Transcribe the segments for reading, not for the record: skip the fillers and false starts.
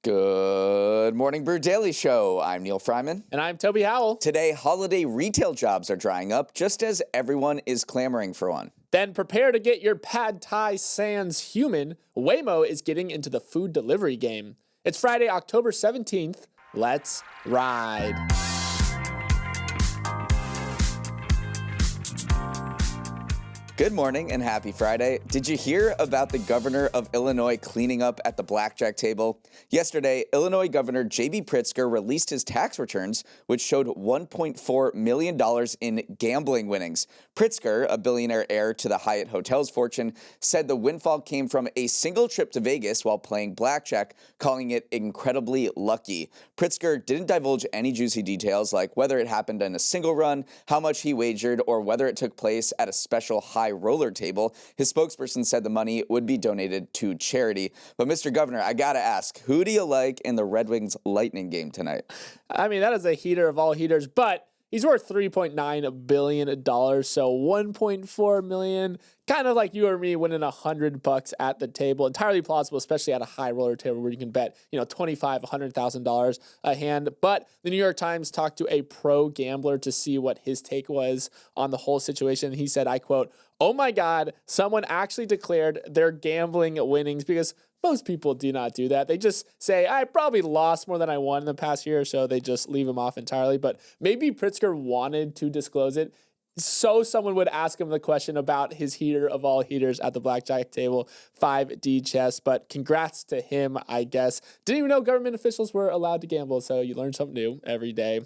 Good morning, Brew Daily Show. I'm Neal Fryman. And I'm Toby Howell. Today, holiday retail jobs are drying up just as everyone is clamoring for one. Then prepare to get your pad thai sans human. Waymo is getting into the food delivery game. It's Friday, October 17th. Let's ride. Good morning and happy Friday. Did you hear about the governor of Illinois cleaning up at the blackjack table? Yesterday, Illinois Governor J.B. Pritzker released his tax returns, which showed $1.4 million in gambling winnings. Pritzker, a billionaire heir to the Hyatt Hotel's fortune, said the windfall came from a single trip to Vegas while playing blackjack, calling it incredibly lucky. Pritzker didn't divulge any juicy details like whether it happened in a single run, how much he wagered, or whether it took place at a special high roller table. His spokesperson said the money would be donated to charity. But Mr. Governor, I gotta ask, who do you like in the Red Wings Lightning game tonight? I mean, that is a heater of all heaters, but he's worth $3.9 billion, so $1.4 million, kind of like you or me winning $100 at the table. Entirely plausible, especially at a high roller table where you can bet, $25,000, $100,000 a hand. But the New York Times talked to a pro gambler to see what his take was on the whole situation. He said, I quote, "Oh my God, someone actually declared their gambling winnings," because most people do not do that. They just say, I probably lost more than I won in the past year, so they just leave them off entirely. But maybe Pritzker wanted to disclose it so someone would ask him the question about his heater of all heaters at the blackjack table, 5D chess. But congrats to him, I guess. Didn't even know government officials were allowed to gamble, so you learn something new every day.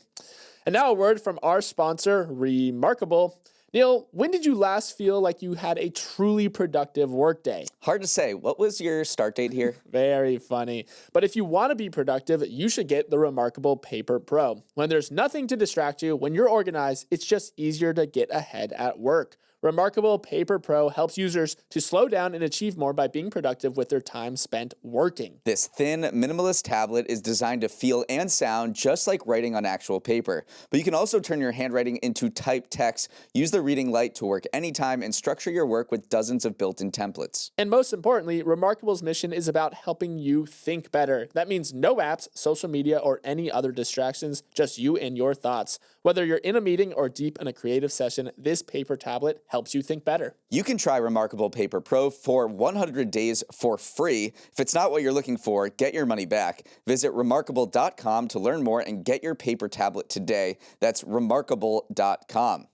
And now a word from our sponsor, Remarkable. Neal, when did you last feel like you had a truly productive workday? Hard to say. What was your start date here? Very funny. But if you want to be productive, you should get the Remarkable Paper Pro. When there's nothing to distract you, when you're organized, it's just easier to get ahead at work. Remarkable Paper Pro helps users to slow down and achieve more by being productive with their time spent working. This thin, minimalist tablet is designed to feel and sound just like writing on actual paper. But you can also turn your handwriting into typed text, use the reading light to work anytime, and structure your work with dozens of built-in templates. And most importantly, Remarkable's mission is about helping you think better. That means no apps, social media, or any other distractions, just you and your thoughts. Whether you're in a meeting or deep in a creative session, this paper tablet helps you think better. You can try Remarkable Paper Pro for 100 days for free. If it's not what you're looking for, get your money back. Visit remarkable.com to learn more and get your paper tablet today. That's remarkable.com.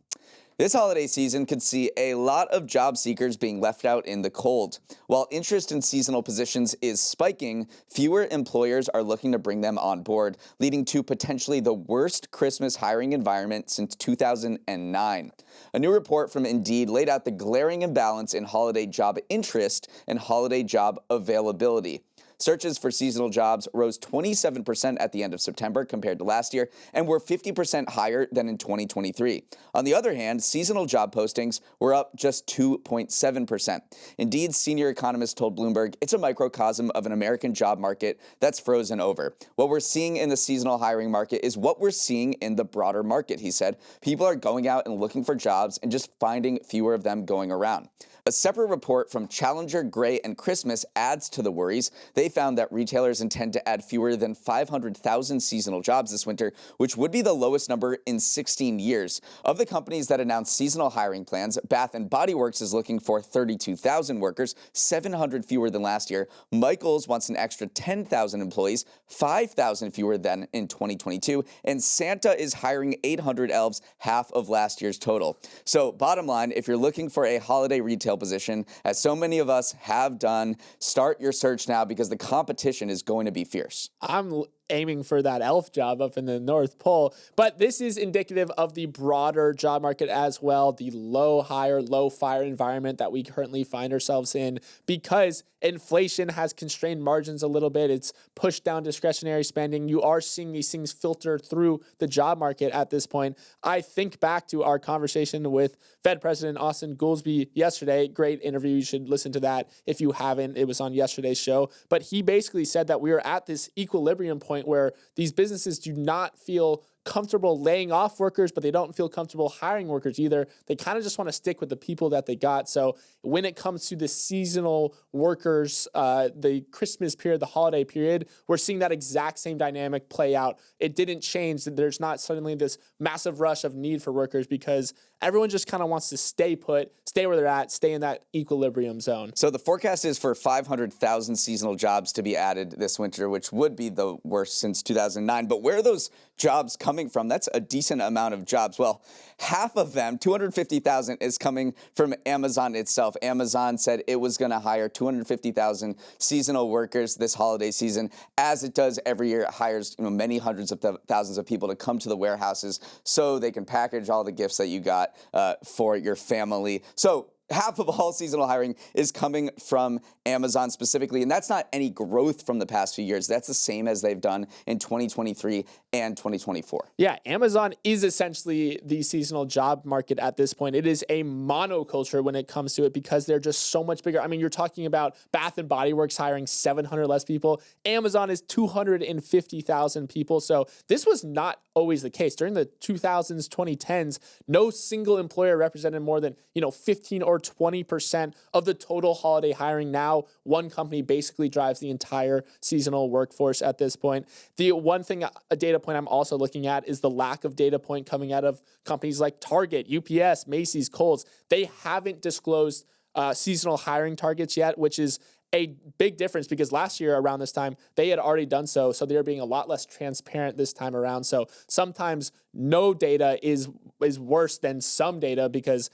This holiday season could see a lot of job seekers being left out in the cold. While interest in seasonal positions is spiking, fewer employers are looking to bring them on board, leading to potentially the worst Christmas hiring environment since 2009. A new report from Indeed laid out the glaring imbalance in holiday job interest and holiday job availability. Searches for seasonal jobs rose 27% at the end of September compared to last year and were 50% higher than in 2023. On the other hand, seasonal job postings were up just 2.7%. Indeed's senior economist told Bloomberg it's a microcosm of an American job market that's frozen over. What we're seeing in the seasonal hiring market is what we're seeing in the broader market, he said. People are going out and looking for jobs and just finding fewer of them going around. A separate report from Challenger, Gray, and Christmas adds to the worries. They found that retailers intend to add fewer than 500,000 seasonal jobs this winter, which would be the lowest number in 16 years. Of the companies that announced seasonal hiring plans, Bath & Body Works is looking for 32,000 workers, 700 fewer than last year. Michaels wants an extra 10,000 employees, 5,000 fewer than in 2022. And Santa is hiring 800 elves, half of last year's total. So bottom line, if you're looking for a holiday retail position, as so many of us have done, start your search now because the competition is going to be fierce. I'm aiming for that elf job up in the North Pole. But this is indicative of the broader job market as well, the low hire, low fire environment that we currently find ourselves in because inflation has constrained margins a little bit. It's pushed down discretionary spending. You are seeing these things filter through the job market at this point. I think back to our conversation with Fed President Austin Goolsbee yesterday. Great interview. You should listen to that if you haven't. It was on yesterday's show. But he basically said that we are at this equilibrium point where these businesses do not feel comfortable laying off workers, but they don't feel comfortable hiring workers either. They kind of just want to stick with the people that they got. So when it comes to the seasonal workers, the Christmas period, the holiday period, we're seeing that exact same dynamic play out. It didn't change. There's not suddenly this massive rush of need for workers because everyone just kind of wants to stay put, stay where they're at, stay in that equilibrium zone. So the forecast is for 500,000 seasonal jobs to be added this winter, which would be the worst since 2009. But where are those jobs coming from? That's a decent amount of jobs. Well, half of them, 250,000, is coming from Amazon itself. Amazon said it was going to hire 250,000 seasonal workers this holiday season. As it does every year, it hires many hundreds of thousands of people to come to the warehouses so they can package all the gifts that you got for your family. So half of all seasonal hiring is coming from Amazon specifically, and that's not any growth from the past few years. That's the same as they've done in 2023 and 2024. Yeah, Amazon is essentially the seasonal job market at this point. It is a monoculture when it comes to it because they're just so much bigger. I mean, you're talking about Bath and Body Works hiring 700 less people. Amazon is 250,000 people. So this was not always the case. During the 2000s, 2010s, no single employer represented more than 15 or 20% of the total holiday hiring. Now, one company basically drives the entire seasonal workforce at this point. The one thing, a data point I'm also looking at is the lack of data point coming out of companies like Target, UPS, Macy's, Kohl's. They haven't disclosed seasonal hiring targets yet, which is a big difference because last year around this time, they had already done so. So they're being a lot less transparent this time around. So sometimes no data is worse than some data because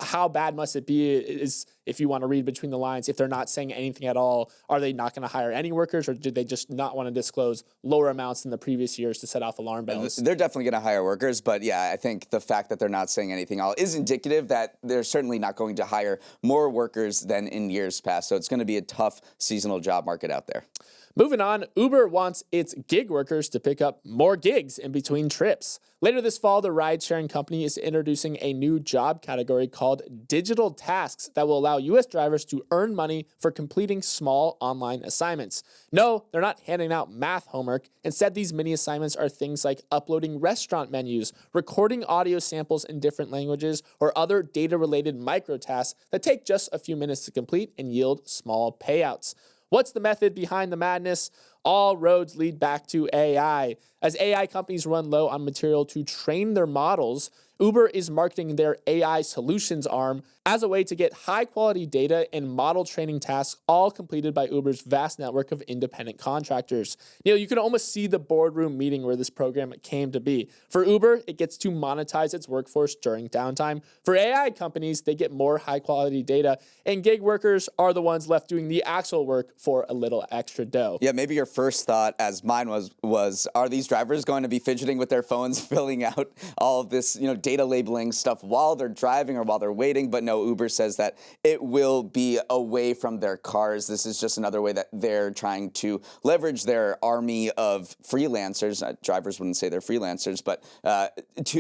how bad must it be is if you want to read between the lines, if they're not saying anything at all, are they not going to hire any workers or did they just not want to disclose lower amounts than the previous years to set off alarm bells? They're definitely going to hire workers, but yeah, I think the fact that they're not saying anything at all is indicative that they're certainly not going to hire more workers than in years past. So it's going to be a tough seasonal job market out there. Moving on, Uber wants its gig workers to pick up more gigs in between trips. Later this fall, the ride-sharing company is introducing a new job category called digital tasks that will allow U.S. drivers to earn money for completing small online assignments. No, they're not handing out math homework. Instead, these mini assignments are things like uploading restaurant menus, recording audio samples in different languages, or other data-related micro tasks that take just a few minutes to complete and yield small payouts. What's the method behind the madness? All roads lead back to AI. As AI companies run low on material to train their models, Uber is marketing their AI solutions arm as a way to get high-quality data and model training tasks all completed by Uber's vast network of independent contractors. Neal, you can almost see the boardroom meeting where this program came to be. For Uber, it gets to monetize its workforce during downtime. For AI companies, they get more high-quality data, and gig workers are the ones left doing the actual work for a little extra dough. Yeah, maybe your first thought, as mine was are these drivers going to be fidgeting with their phones, filling out all of this, data labeling stuff while they're driving or while they're waiting? But no, Uber says that it will be away from their cars. This is just another way that they're trying to leverage their army of freelancers. Drivers wouldn't say they're freelancers, but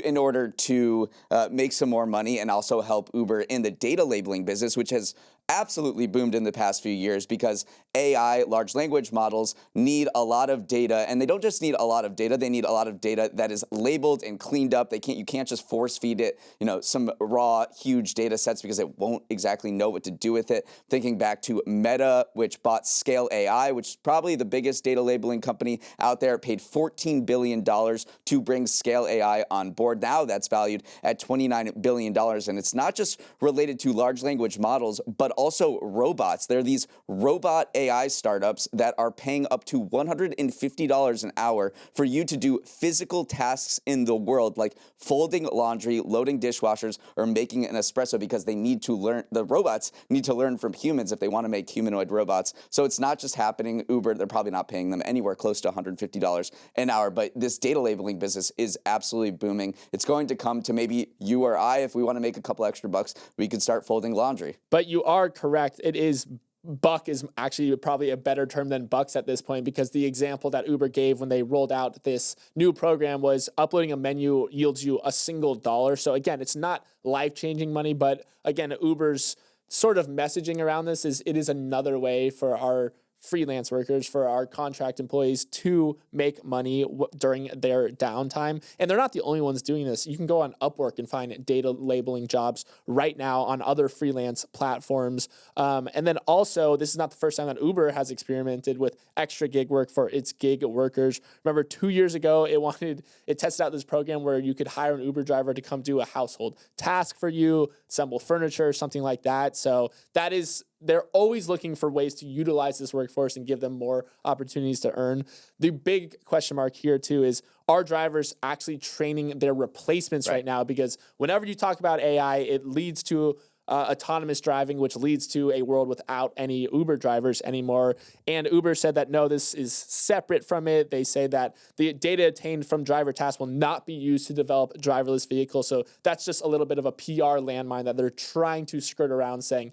in order to make some more money and also help Uber in the data labeling business, which has absolutely boomed in the past few years because AI, large language models, need a lot of data, and they don't just need a lot of data, they need a lot of data that is labeled and cleaned up. You can't just force feed it, some raw, huge data sets because it won't exactly know what to do with it. Thinking back to Meta, which bought Scale AI, which is probably the biggest data labeling company out there, paid $14 billion to bring Scale AI on board. Now that's valued at $29 billion, and it's not just related to large language models, but also robots. There are these robot AI startups that are paying up to $150 an hour for you to do physical tasks in the world, like folding laundry, loading dishwashers, or making an espresso, because they need to learn, the robots need to learn from humans if they want to make humanoid robots. So it's not just happening. Uber, they're probably not paying them anywhere close to $150 an hour, but this data labeling business is absolutely booming. It's going to come to maybe you or I, if we want to make a couple extra bucks, we could start folding laundry. But you are correct. It is buck is actually probably a better term than bucks at this point, because the example that Uber gave when they rolled out this new program was uploading a menu yields you $1. So again, it's not life-changing money, but again, Uber's sort of messaging around this is it is another way for our freelance workers, for our contract employees to make money during their downtime. And they're not the only ones doing this. You can go on Upwork and find data labeling jobs right now on other freelance platforms. And then also, this is not the first time that Uber has experimented with extra gig work for its gig workers. Remember, 2 years ago, it tested out this program where you could hire an Uber driver to come do a household task for you, assemble furniture, something like that. So they're always looking for ways to utilize this workforce and give them more opportunities to earn. The big question mark here too is, are drivers actually training their replacements right now? Because whenever you talk about AI, it leads to autonomous driving, which leads to a world without any Uber drivers anymore. And Uber said that no, this is separate from it. They say that the data obtained from driver tasks will not be used to develop driverless vehicles. So that's just a little bit of a PR landmine that they're trying to skirt around, saying,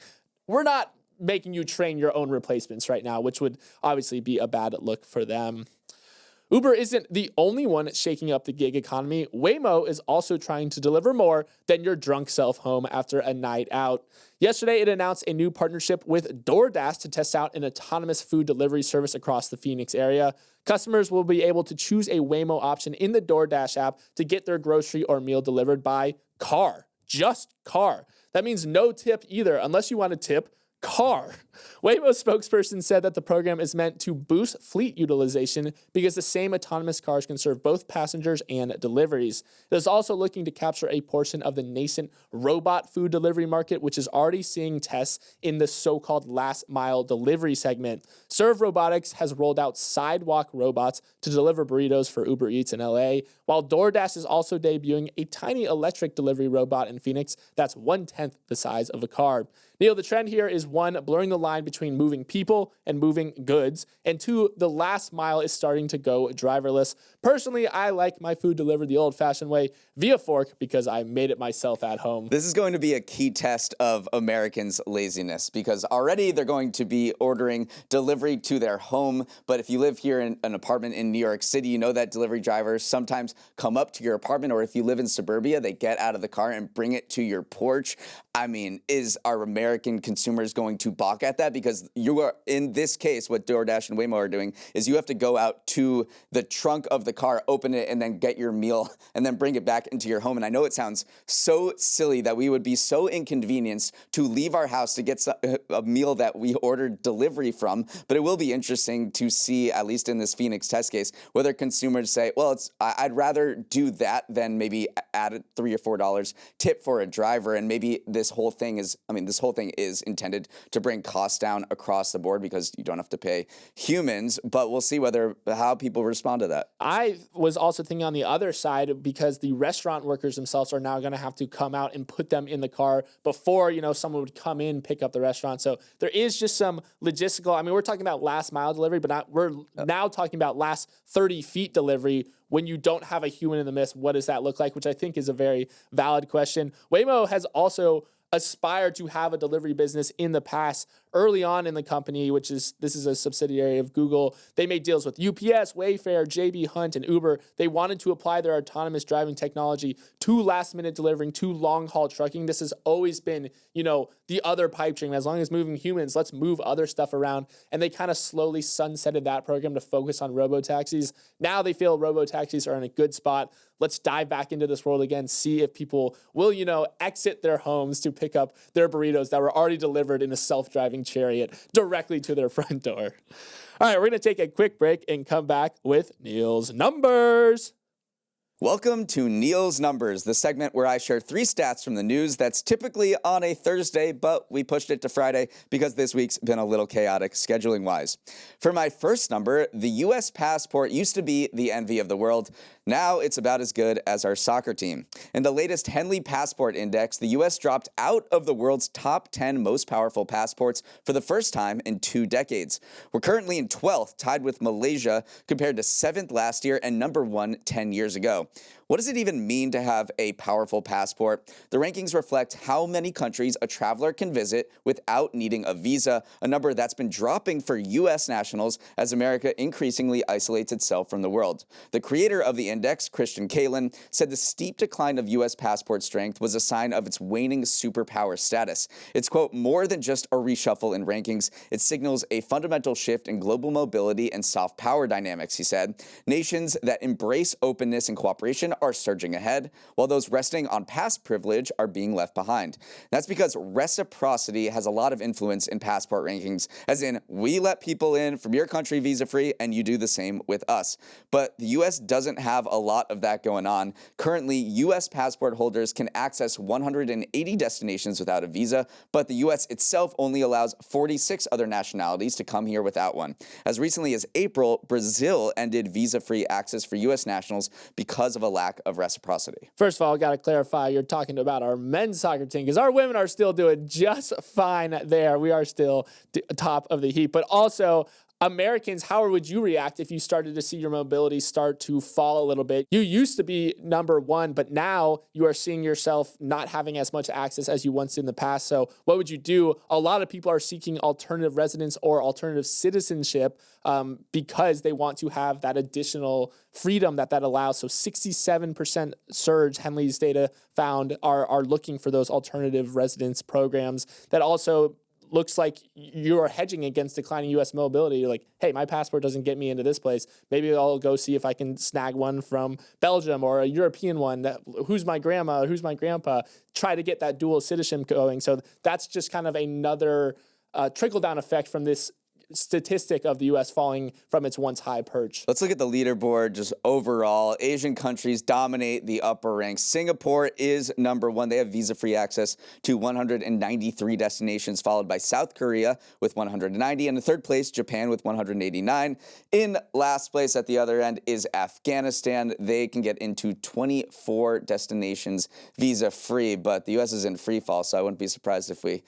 we're not making you train your own replacements right now, which would obviously be a bad look for them. Uber isn't the only one shaking up the gig economy. Waymo is also trying to deliver more than your drunk self home after a night out. Yesterday, it announced a new partnership with DoorDash to test out an autonomous food delivery service across the Phoenix area. Customers will be able to choose a Waymo option in the DoorDash app to get their grocery or meal delivered by car. Just car. That means no tip either, unless you want to tip car. Waymo spokesperson said that the program is meant to boost fleet utilization because the same autonomous cars can serve both passengers and deliveries. It is also looking to capture a portion of the nascent robot food delivery market, which is already seeing tests in the so-called last mile delivery segment. Serve Robotics has rolled out sidewalk robots to deliver burritos for Uber Eats in LA, while DoorDash is also debuting a tiny electric delivery robot in Phoenix that's 1/10 the size of a car. Neal, the trend here is one, blurring the line between moving people and moving goods, and two, the last mile is starting to go driverless. Personally, I like my food delivered the old-fashioned way via fork because I made it myself at home. This is going to be a key test of Americans' laziness, because already they're going to be ordering delivery to their home. But if you live here in an apartment in New York City, you know that delivery drivers sometimes come up to your apartment, or if you live in suburbia, they get out of the car and bring it to your porch. I mean, is our American consumers going to balk at that? Because you are, in this case, what DoorDash and Waymo are doing is you have to go out to the trunk of the car, open it, and then get your meal, and then bring it back into your home. And I know it sounds so silly that we would be so inconvenienced to leave our house to get a meal that we ordered delivery from. But it will be interesting to see, at least in this Phoenix test case, whether consumers say, well, I'd rather do that than maybe add $3 or $4 tip for a driver. And maybe this whole thing is intended to bring costs down across the board because you don't have to pay humans. But we'll see how people respond to that. I was also thinking on the other side, because the restaurant workers themselves are now going to have to come out and put them in the car before, someone would come in, pick up the restaurant. So there is just some logistical, we're talking about last mile delivery, but we're now talking about last 30 feet delivery. When you don't have a human in the midst, what does that look like? Which I think is a very valid question. Waymo has also aspired to have a delivery business in the past. Early on in the company, this is a subsidiary of Google, they made deals with UPS, Wayfair, JB Hunt, and Uber. They wanted to apply their autonomous driving technology to last-minute delivering, to long-haul trucking. This has always been, the other pipe dream. As long as moving humans, let's move other stuff around. And they kind of slowly sunsetted that program to focus on robo-taxis. Now they feel robo-taxis are in a good spot. Let's dive back into this world again, see if people will, exit their homes to pick up their burritos that were already delivered in a self-driving chariot directly to their front door. All right, we're going to take a quick break and come back with Neal's Numbers. Welcome to Neal's Numbers, the segment where I share 3 stats from the news that's typically on a Thursday, but we pushed it to Friday because this week's been a little chaotic scheduling-wise. For my first number, the U.S. passport used to be the envy of the world. Now it's about as good as our soccer team. In the latest Henley Passport Index, the U.S. dropped out of the world's top 10 most powerful passports for the first time in 2 decades. We're currently in 12th, tied with Malaysia, compared to 7th last year and number 1 10 years ago. what does it even mean to have a powerful passport? The rankings reflect how many countries a traveler can visit without needing a visa, a number that's been dropping for U.S. nationals as America increasingly isolates itself from the world. The creator of the index, Christian Kalin, said the steep decline of U.S. passport strength was a sign of its waning superpower status. It's, quote, more than just a reshuffle in rankings. It signals a fundamental shift in global mobility and soft power dynamics, he said. Nations that embrace openness and cooperation are surging ahead, while those resting on past privilege are being left behind. That's because reciprocity has a lot of influence in passport rankings, as in, we let people in from your country visa-free, and you do the same with us. But the U.S. doesn't have a lot of that going on. Currently, U.S. passport holders can access 180 destinations without a visa, but the U.S. itself only allows 46 other nationalities to come here without one. As recently as April, Brazil ended visa-free access for U.S. nationals because of a lack of reciprocity. First of all, I got to clarify, you're talking about our men's soccer team, because our women are still doing just fine there. We are still top of the heap. But also, Americans, how would you react if you started to see your mobility start to fall a little bit? You used to be number one, but now you are seeing yourself not having as much access as you once did in the past. So what would you do? A lot of people are seeking alternative residence or alternative citizenship because they want to have that additional freedom that allows. So 67% surge, Henley's data found, are looking for those alternative residence programs. That also looks like you are hedging against declining U.S. mobility. You're like, hey, my passport doesn't get me into this place. Maybe I'll go see if I can snag one from Belgium or a European one. Who's my grandma? Who's my grandpa? Try to get that dual citizenship going. So that's just kind of another trickle-down effect from this statistic of the U.S. falling from its once high perch. Let's look at the leaderboard just overall. Asian countries dominate the upper ranks. Singapore is number one. They have visa-free access to 193 destinations, followed by South Korea with 190. And in third place, Japan with 189. In last place at the other end is Afghanistan. They can get into 24 destinations visa-free, but the U.S. is in free fall, so I wouldn't be surprised if we,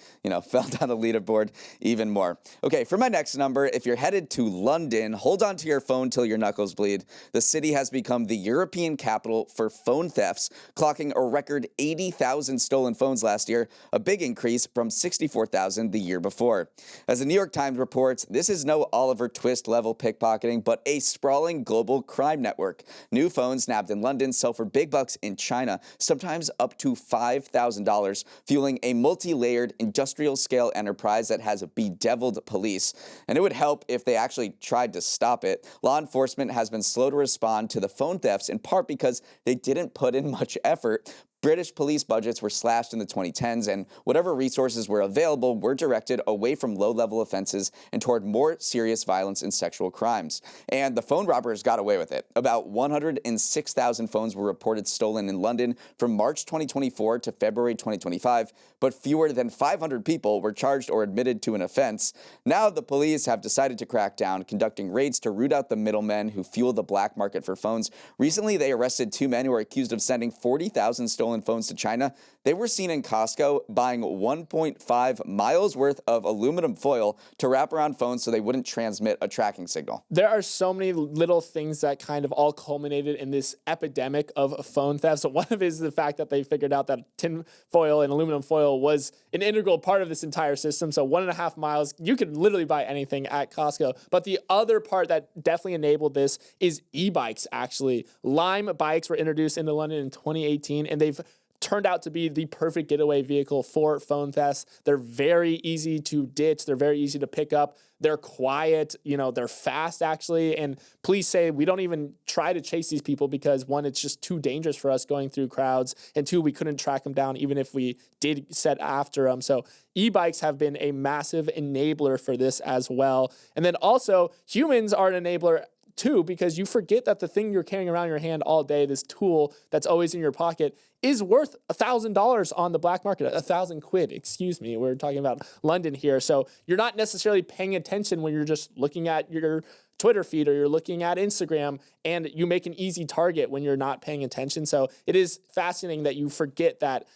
fell down the leaderboard even more. Okay, for my next number, if you're headed to London, hold on to your phone till your knuckles bleed. The city has become the European capital for phone thefts, clocking a record 80,000 stolen phones last year, a big increase from 64,000 the year before. As the New York Times reports, this is no Oliver Twist level pickpocketing, but a sprawling global crime network. New phones nabbed in London sell for big bucks in China, sometimes up to $5,000, fueling a multi-layered industrial-scale enterprise that has bedeviled police. And it would help if they actually tried to stop it. Law enforcement has been slow to respond to the phone thefts, in part because they didn't put in much effort. British police budgets were slashed in the 2010s, and whatever resources were available were directed away from low-level offenses and toward more serious violence and sexual crimes. And the phone robbers got away with it. About 106,000 phones were reported stolen in London from March 2024 to February 2025, but fewer than 500 people were charged or admitted to an offense. Now the police have decided to crack down, conducting raids to root out the middlemen who fuel the black market for phones. Recently, they arrested two men who are accused of sending 40,000 stolen phones to China. They were seen in Costco buying 1.5 miles worth of aluminum foil to wrap around phones so they wouldn't transmit a tracking signal. There are so many little things that kind of all culminated in this epidemic of phone theft. So one of it is the fact that they figured out that tin foil and aluminum foil was an integral part of this entire system. So 1.5 miles, you could literally buy anything at Costco. But the other part that definitely enabled this is e-bikes, actually. Lime bikes were introduced into London in 2018, and they've turned out to be the perfect getaway vehicle for phone thefts. They're very easy to ditch. They're very easy to pick up. They're quiet. They're fast, actually. And police say we don't even try to chase these people because, one, it's just too dangerous for us going through crowds. And two, we couldn't track them down even if we did set after them. So e-bikes have been a massive enabler for this as well. And then also humans are an enabler too, because you forget that the thing you're carrying around your hand all day, this tool that's always in your pocket, is worth $1,000 on the black market, 1,000 quid, excuse me. We're talking about London here. So you're not necessarily paying attention when you're just looking at your Twitter feed or you're looking at Instagram, and you make an easy target when you're not paying attention. So it is fascinating that you forget that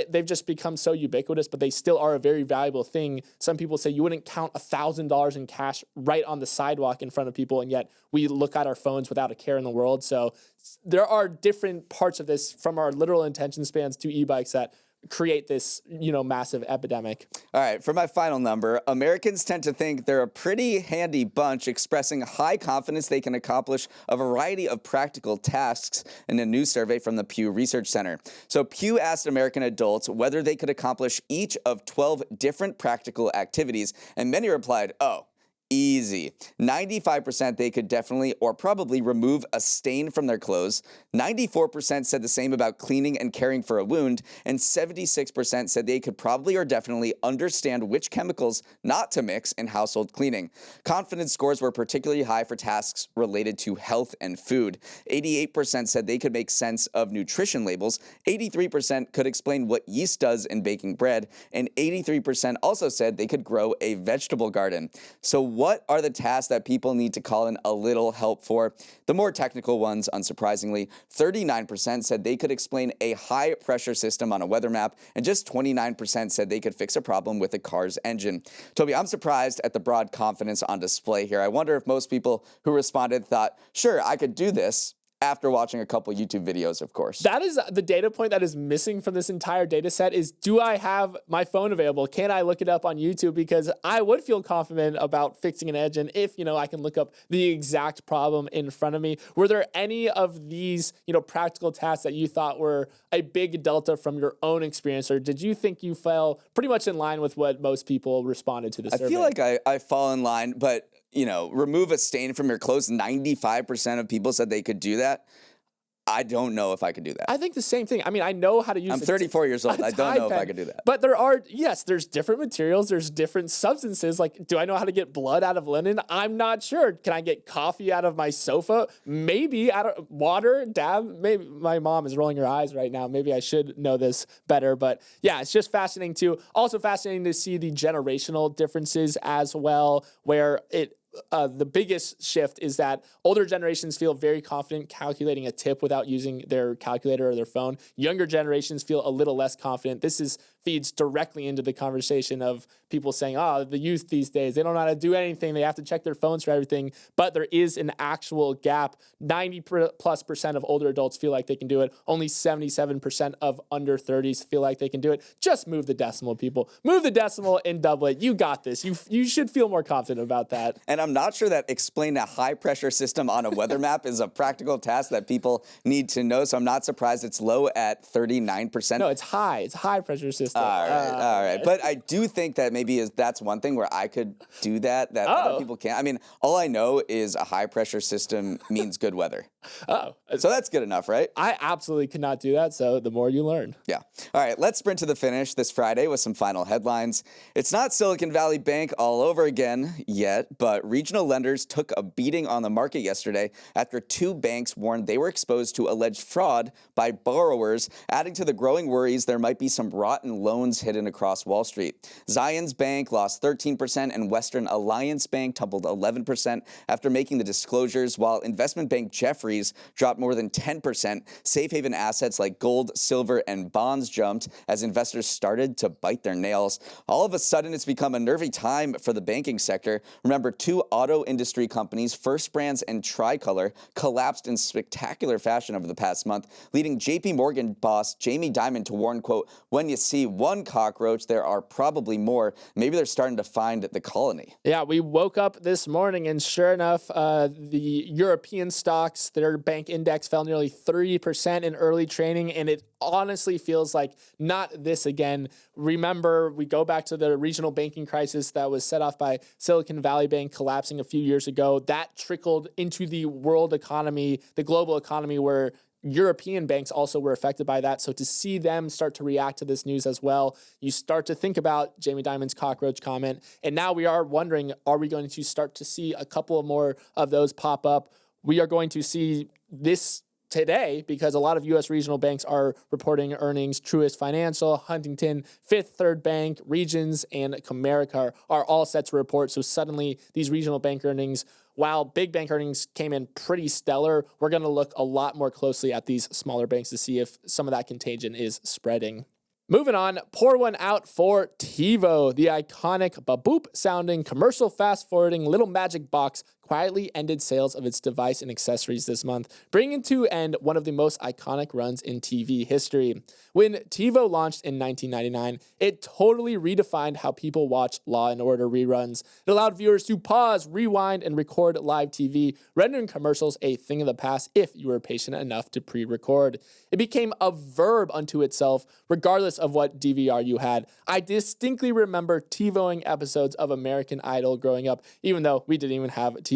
they've just become so ubiquitous, but they still are a very valuable thing. Some people say you wouldn't count $1,000 in cash right on the sidewalk in front of people, and yet we look at our phones without a care in the world. So there are different parts of this, from our literal attention spans to e-bikes, that create this, massive epidemic. All right, for my final number, Americans tend to think they're a pretty handy bunch, expressing high confidence they can accomplish a variety of practical tasks in a new survey from the Pew Research Center. So Pew asked American adults whether they could accomplish each of 12 different practical activities, and many replied, oh, easy. 95% they could definitely or probably remove a stain from their clothes. 94% said the same about cleaning and caring for a wound. And 76% said they could probably or definitely understand which chemicals not to mix in household cleaning. Confidence scores were particularly high for tasks related to health and food. 88% said they could make sense of nutrition labels. 83% could explain what yeast does in baking bread. And 83% also said they could grow a vegetable garden. So what are the tasks that people need to call in a little help for? The more technical ones, unsurprisingly. 39% said they could explain a high-pressure system on a weather map, and just 29% said they could fix a problem with a car's engine. Toby, I'm surprised at the broad confidence on display here. I wonder if most people who responded thought, sure, I could do this, after watching a couple YouTube videos, of course. That is the data point that is missing from this entire data set is, do I have my phone available? Can I look it up on YouTube? Because I would feel confident about fixing an engine if, I can look up the exact problem in front of me. Were there any of these, practical tasks that you thought were a big delta from your own experience? Or did you think you fell pretty much in line with what most people responded to the survey? I feel like I fall in line, but remove a stain from your clothes. 95% of people said they could do that. I don't know if I could do that. I think the same thing. I mean, I know how to use. I'm 34 years old. I don't know if I could do that. But there's different materials. There's different substances. Like, do I know how to get blood out of linen? I'm not sure. Can I get coffee out of my sofa? Maybe. Water, dab. Maybe. My mom is rolling her eyes right now. Maybe I should know this better. But yeah, it's just fascinating too. Also fascinating to see the generational differences as well, where the biggest shift is that older generations feel very confident calculating a tip without using their calculator or their phone. Younger generations feel a little less confident. This feeds directly into the conversation of people saying, the youth these days, they don't know how to do anything. They have to check their phones for everything. But there is an actual gap. 90+% of older adults feel like they can do it. Only 77% of under 30s feel like they can do it. Just move the decimal, people. Move the decimal and double it. You got this. You should feel more confident about that. And I'm not sure that explain a high-pressure system on a weather map is a practical task that people need to know, so I'm not surprised it's low at 39%. No, it's high. It's a high-pressure system. All right. But I do think that maybe that's one thing where I could do that other people can't. I mean, all I know is a high-pressure system means good weather. So that's good enough, right? I absolutely could not do that, so the more you learn. Yeah. All right, let's sprint to the finish this Friday with some final headlines. It's not Silicon Valley Bank all over again yet, but regional lenders took a beating on the market yesterday after two banks warned they were exposed to alleged fraud by borrowers, adding to the growing worries there might be some rotten loans hidden across Wall Street. Zions Bank lost 13% and Western Alliance Bank tumbled 11% after making the disclosures, while investment bank Jefferies dropped more than 10%. Safe haven assets like gold, silver, and bonds jumped as investors started to bite their nails. All of a sudden, it's become a nervy time for the banking sector. Remember, two auto industry companies, First Brands and Tricolor, collapsed in spectacular fashion over the past month, leading JP Morgan boss Jamie Dimon to warn, quote, when you see one cockroach, there are probably more. Maybe they're starting to find the colony. Yeah, we woke up this morning and sure enough, the European stocks, their bank index fell nearly 30% in early trading, and it honestly feels like not this again. Remember, we go back to the regional banking crisis that was set off by Silicon Valley Bank collapsing a few years ago. That trickled into the world economy, the global economy, where European banks also were affected by that. So to see them start to react to this news as well, you start to think about Jamie Dimon's cockroach comment. And now we are wondering, are we going to start to see a couple more of those pop up? We are going to see this today because a lot of U.S. regional banks are reporting earnings. Truist Financial, Huntington, Fifth Third Bank, Regions, and Comerica are all set to report. So suddenly these regional bank earnings, while big bank earnings came in pretty stellar, we're going to look a lot more closely at these smaller banks to see if some of that contagion is spreading. Moving on, pour one out for TiVo. The iconic baboop-sounding commercial fast-forwarding little magic box quietly ended sales of its device and accessories this month, bringing to end one of the most iconic runs in TV history. When TiVo launched in 1999, it totally redefined how people watch Law & Order reruns. It allowed viewers to pause, rewind, and record live TV, rendering commercials a thing of the past if you were patient enough to pre-record. It became a verb unto itself, regardless of what DVR you had. I distinctly remember TiVoing episodes of American Idol growing up, even though we didn't even have TiVo.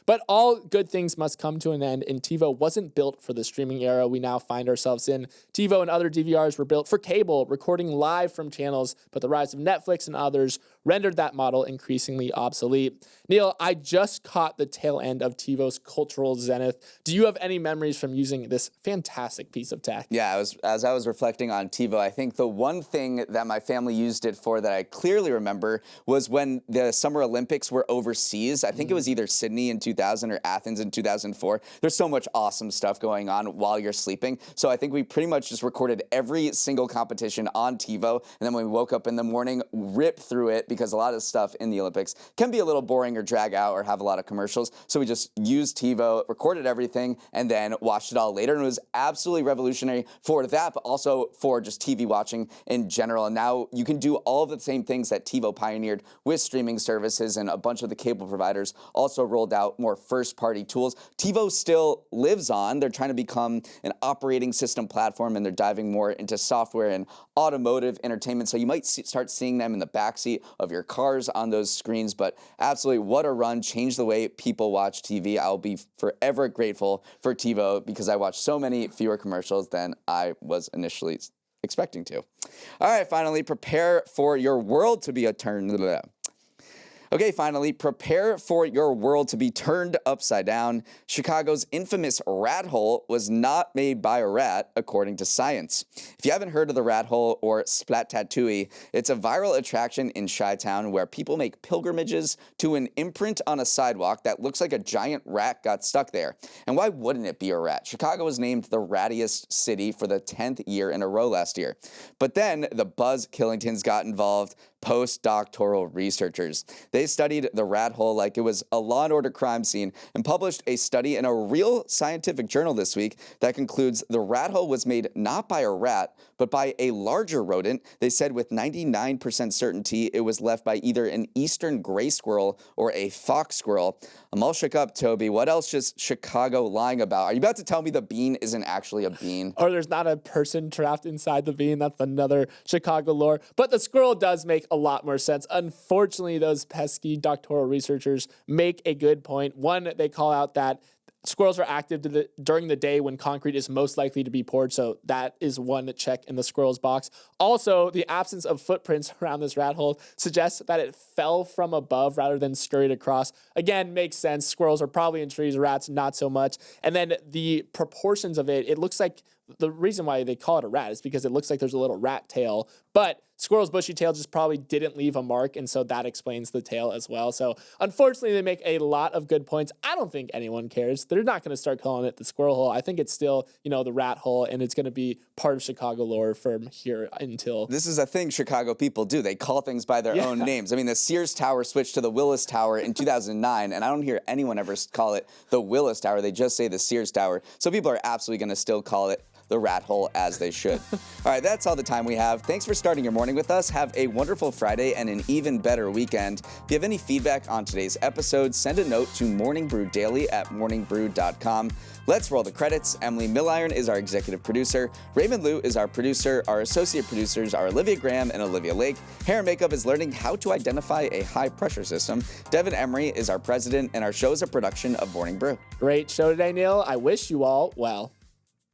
But all good things must come to an end, and TiVo wasn't built for the streaming era we now find ourselves in. TiVo and other DVRs were built for cable, recording live from channels, but the rise of Netflix and others rendered that model increasingly obsolete. Neal, I just caught the tail end of TiVo's cultural zenith. Do you have any memories from using this fantastic piece of tech? Yeah, as I was reflecting on TiVo, I think the one thing that my family used it for that I clearly remember was when the Summer Olympics were overseas. I think it was either Sydney in 2000 or Athens in 2004. There's so much awesome stuff going on while you're sleeping. So I think we pretty much just recorded every single competition on TiVo, and then when we woke up in the morning, ripped through it because a lot of stuff in the Olympics can be a little boring or drag out or have a lot of commercials. So we just used TiVo, recorded everything, and then watched it all later. And it was absolutely revolutionary for that, but also for just TV watching in general. And now you can do all of the same things that TiVo pioneered with streaming services, and a bunch of the cable providers also rolled out more first-party tools. TiVo still lives on. They're trying to become an operating system platform, and they're diving more into software and automotive entertainment. So you might start seeing them in the backseat of your cars on those screens. But absolutely, what a run. Changed the way people watch TV. I'll be forever grateful for TiVo because I watched so many fewer commercials than I was initially expecting to. All right, finally, prepare for your world to be prepare for your world to be turned upside down. Chicago's infamous rat hole was not made by a rat, according to science. If you haven't heard of the rat hole or Splat Tattooey, it's a viral attraction in Chi-Town where people make pilgrimages to an imprint on a sidewalk that looks like a giant rat got stuck there. And why wouldn't it be a rat? Chicago was named the rattiest city for the 10th year in a row last year. But then the Buzz Killingtons got involved, postdoctoral researchers. They studied the rat hole like it was a Law & Order crime scene and published a study in a real scientific journal this week that concludes the rat hole was made not by a rat, but by a larger rodent. They said with 99% certainty it was left by either an eastern gray squirrel or a fox squirrel. I'm all shook up, Toby. What else is Chicago lying about? Are you about to tell me the bean isn't actually a bean? Or there's not a person trapped inside the bean? That's another Chicago lore. But the squirrel does make a lot more sense. Unfortunately, those pesky doctoral researchers make a good point. One, they call out that squirrels are active during the day when concrete is most likely to be poured, so that is one check in the squirrel's box. Also, the absence of footprints around this rat hole suggests that it fell from above rather than scurried across. Again, makes sense. Squirrels are probably in trees, rats not so much. And then the proportions of it looks like the reason why they call it a rat is because it looks like there's a little rat tail, but squirrel's bushy tail just probably didn't leave a mark, and so that explains the tail as well. So unfortunately, they make a lot of good points. I don't think anyone cares. They're not going to start calling it the squirrel hole. I think it's still, the rat hole, and it's going to be part of Chicago lore from here until... This is a thing Chicago people do. They call things by their own names. I mean, the Sears Tower switched to the Willis Tower in 2009, and I don't hear anyone ever call it the Willis Tower. They just say the Sears Tower. So people are absolutely going to still call it the rat hole, as they should. All right, that's all the time we have. Thanks for starting your morning with us. Have a wonderful Friday and an even better weekend. If you have any feedback on today's episode, send a note to morningbrewdaily@morningbrew.com. Let's roll the credits. Emily Milliron is our executive producer. Raymond Liu is our producer. Our associate producers are Olivia Graham and Olivia Lake. Hair and Makeup is learning how to identify a high-pressure system. Devin Emery is our president, and our show is a production of Morning Brew. Great show today, Neal. I wish you all well.